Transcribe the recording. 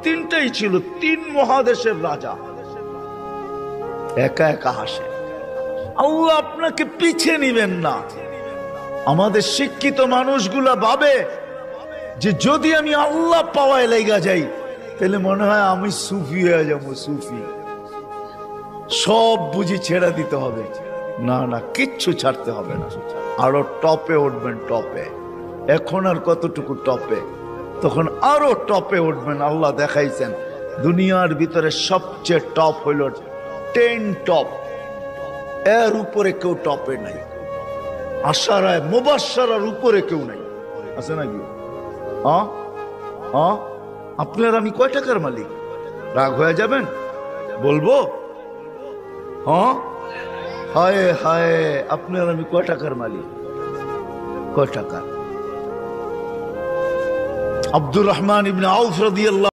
তিনটাই ছিল, তিন মহাদেশের রাজা একা একা হাসে। আল্লাহ আপনাকে পিছিয়ে নিবেন না। আমাদের শিক্ষিত মানুষগুলা ভাবে যে যদি আমি আল্লাহ পাওয়ায় লেগা যাই তাহলে মনে হয় আমি সুফি হয়ে যাবো, সুফি, সব বুঝি ছেড়ে দিতে হবে। না না, কিচ্ছু ছাড়তে হবে না, আরো টপে উঠবেন, টপে। এখন আর কতটুকু টপে, তখন আরো টপে উঠবেন। আল্লাহ দেখাইছেন দুনিয়ার ভিতরে সবচেয়ে টপ হইল 10 টপ, এর উপরে কেউ টপে নাই। আশারায় মুবাশশারার উপরে কেউ নাই, আছে নাকি? আপনার আমি কয় টাকার মালিক? রাগ হয়ে যাবেন? বলবো? হায় হায়, আপনার আমি কয় টাকার মালিক? কয় টাকার? আব্দুর রহমান ইবনে আউফ রাদিয়াল্লাহু